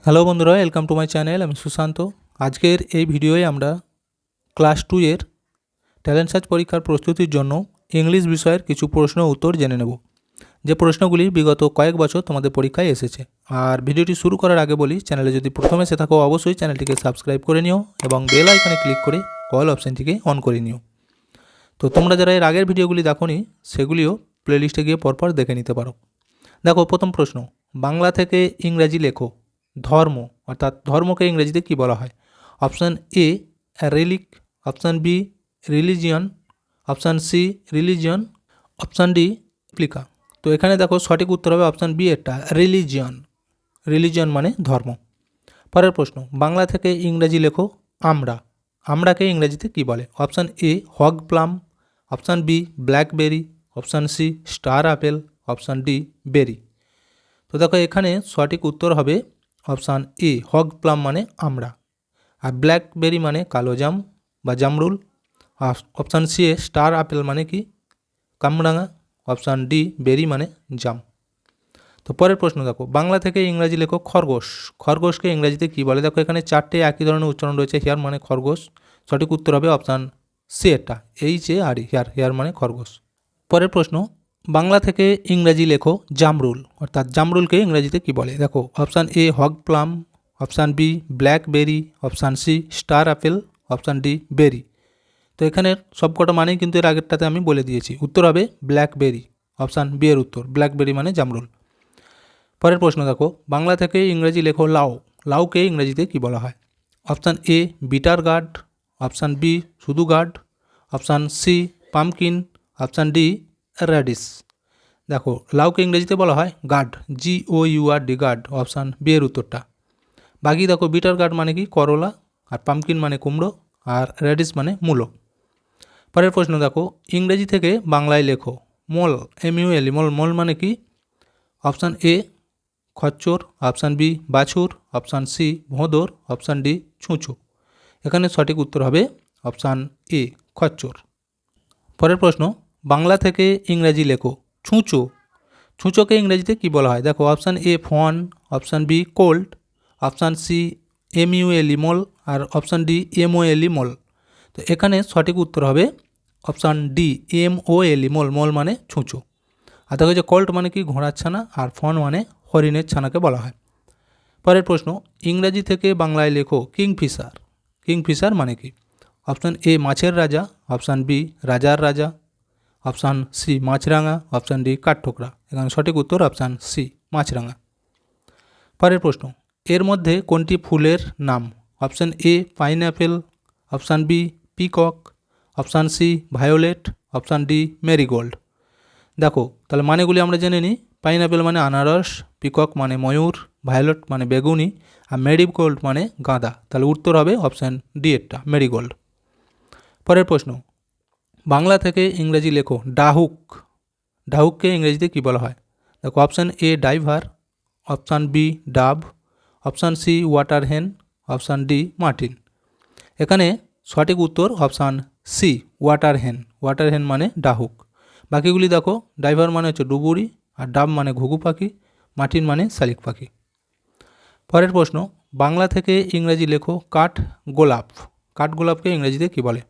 Hello বন্ধুরা, welcome to my channel. আমি সুশান্ত। আজকের এই ভিডিওয়ে আমরা ক্লাস 2 এর ট্যালেন্ট সার্চ পরীক্ষার প্রস্তুতির জন্য ইংলিশ বিষয়ের কিছু প্রশ্ন উত্তর জেনে নেব, যে প্রশ্নগুলি বিগত কয়েক বছর তোমাদের পরীক্ষায় এসেছে। আর ভিডিওটি শুরু করার আগে বলি, চ্যানেলে যদি প্রথমে এসে থাকো অবশ্যই চ্যানেলটিকে সাবস্ক্রাইব করে নিও এবং বেল আইকনে ক্লিক করে অল অপশানটিকে অন করে নিও। তো তোমরা যারা এর আগের ভিডিওগুলি দেখোনি সেগুলিও প্লেলিস্টে গিয়ে পরপর দেখে নিতে পারো। দেখো, প্রথম প্রশ্ন, বাংলা থেকে ইংরাজি লেখো। ধর্ম অর্থাৎ ধর্মকে ইংরেজিতে কী বলা হয়? Option A relic, option B religion, option C religion, option D replica. তো এখানে দেখো সঠিক উত্তর হবে অপশান বি, এটা রিলিজিয়ন। রিলিজিয়ন মানে ধর্ম। পরের প্রশ্ন, বাংলা থেকে ইংরাজি লেখো। আমরা। আমরাকে ইংরেজিতে কী বলে? Option A hog plum, option B blackberry, option C star apple, option D berry. তো দেখো এখানে সঠিক উত্তর হবে অপশান এ হগ প্লাম মানে আমরা, আর ব্ল্যাকবেরি মানে কালো জাম বা জামরুল, আর অপশান সি এ স্টার আপেল মানে কি কামরাঙা, অপশান ডি বেরি মানে জাম। তো পরের প্রশ্ন দেখো, বাংলা থেকে ইংরাজি লেখো খরগোশ। খরগোশকে ইংরাজিতে কী বলে? দেখো এখানে চারটে একই ধরনের উচ্চারণ রয়েছে। হেয়ার মানে খরগোশ, সঠিক উত্তর হবে অপশান সি, এটা HAR, হেয়ার। হেয়ার মানে খরগোশ। পরের প্রশ্ন, বাংলা থেকে ইংরাজি লেখো জামরুল, অর্থাৎ জামরুলকে ইংরাজিতে কী বলে? দেখো option A hog plum, option B blackberry, option C star apple, option D berry. তো এখানের সবকটা মানেই কিন্তু এর আগেরটাতে আমি বলে দিয়েছি। উত্তর হবে ব্ল্যাকবেরি, অপশান বি এর উত্তর। ব্ল্যাকবেরি মানে জামরুল। পরের প্রশ্ন দেখো, বাংলা থেকে ইংরেজি লেখো লাউ। লাউকে ইংরেজিতে কী বলা হয়? Option A bitter gourd, option B শুধু gourd, option C pumpkin, option D radish. দেখো লাউকে ইংরেজিতে বলা হয় gourd, GOURD, gourd, option B এর উত্তরটা। বাকি দেখো বিটার গার্ড মানে কি করলা, আর পামকিন মানে কুমড়ো, আর র্যাডিস মানে মূলো। পরের প্রশ্ন দেখো, ইংরেজি থেকে বাংলায় লেখো মল, MUL, মল। মল মানে কি? অপশান এ খচ্চর, অপশান বি বাছুর, অপশান সি ভোঁদর, অপশান ডি ছুঁচো। এখানে সঠিক উত্তর হবে অপশান এ খচ্চর। পরের প্রশ্ন, বাংলা থেকে ইংরাজি লেখো ছুঁচো। ছুঁচোকে ইংরেজিতে কী বলা হয়? দেখো option A fawn, option B colt, option C MULE mule, আর অপশান ডি MOLE মল। তো এখানে সঠিক উত্তর হবে option D MOLE mole. Mole মানে ছুঁচো। আর দেখো যে কোল্ড মানে কি ঘোড়ার ছানা, আর ফন মানে হরিণের ছানাকে বলা হয়। পরের প্রশ্ন, ইংরাজি থেকে বাংলায় লেখো কিংফিশার। কিংফিশার মানে কি? অপশান এ মাছের রাজা, অপশান বি রাজার রাজা, অপশান সি মাছরাঙা, অপশান ডি কাঠঠোকরা। এখানে সঠিক উত্তর অপশান সি মাছরাঙা। পরের প্রশ্ন, এর মধ্যে কোনটি ফুলের নাম? Option A pineapple, option B peacock, option C violet, option D marigold. দেখো তাহলে মানেগুলি আমরা জেনে নিই। পাইনঅ্যাপেল মানে আনারস, পিকক মানে ময়ূর, ভায়োলেট মানে বেগুনি, আর মেরিগোল্ড মানে গাঁদা। তাহলে উত্তর হবে অপশান ডি এরটা মেরিগোল্ড। পরের প্রশ্ন, বাংলা থেকে ইংরেজি লেখো ডাহুক। ডাহুককে ইংরেজিতে কী বলা হয়? দেখো option A diver, option B dab, option C water hen, option D martin. এখানে সঠিক উত্তর option C water hen. Water hen মানে ডাহুক। বাকিগুলি দেখো, ডাইভার মানে হচ্ছে ডুবুরি, আর ডাব মানে ঘুঘু পাখি, মার্টিন মানে শালিক পাখি। পরের প্রশ্ন, বাংলা থেকে ইংরেজি লেখো কাঠ গোলাপ। কাঠ গোলাপকে ইংরেজিতে কী বলে?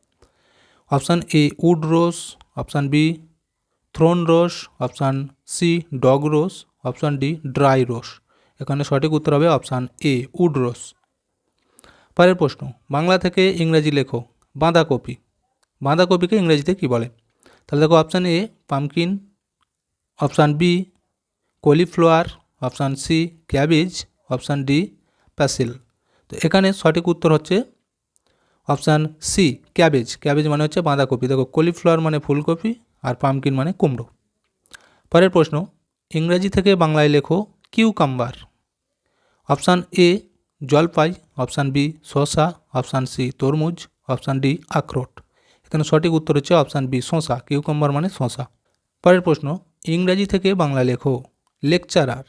Option A wood rose, option B thorn rose, option C dog rose, option D dry rose. এখানে সঠিক উত্তর হবে অপশান এ উড রোজ। পরের প্রশ্ন, বাংলা থেকে ইংরেজি লেখো বাঁধাকপি। বাঁধাকপিকে ইংরেজিতে কী বলে? তাহলে দেখো option A pumpkin, option B cauliflower, option C cabbage, option D parsley. তো এখানে সঠিক উত্তর হচ্ছে অপশান সি ক্যাবেজ। ক্যাবেজ মানে হচ্ছে বাঁধাকপি। দেখো কলিফ্লাওয়ার মানে ফুলকপি, আর পামকিন মানে কুমড়ো। পরের প্রশ্ন, ইংরেজি থেকে বাংলায় লেখো কিউকাম্বার। অপশান এ জলপাই, অপশান বি শসা, অপশান সি তরমুজ, অপশান ডি আখরোট। এখানে সঠিক উত্তর হচ্ছে অপশান বি শসা। কিউকাম্বার মানে শসা। পরের প্রশ্ন, ইংরেজি থেকে বাংলা লেখো লেকচারার।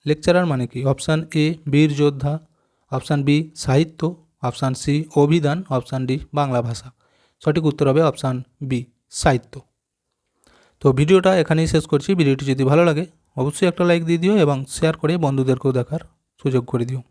লেকচারার মানে কি? অপশান এ বীর যোদ্ধা, অপশান বি সাহিত্য, অপশান সি অভিধান, অপশান ডি বাংলা ভাষা। সঠিক উত্তর হবে অপশান বি সাহিত্য। তো ভিডিওটা এখানেই শেষ করছি। ভিডিওটি যদি ভালো লাগে অবশ্যই একটা লাইক দিয়ে দিও এবং শেয়ার করে বন্ধুদেরকেও দেখার সুযোগ করে দিও।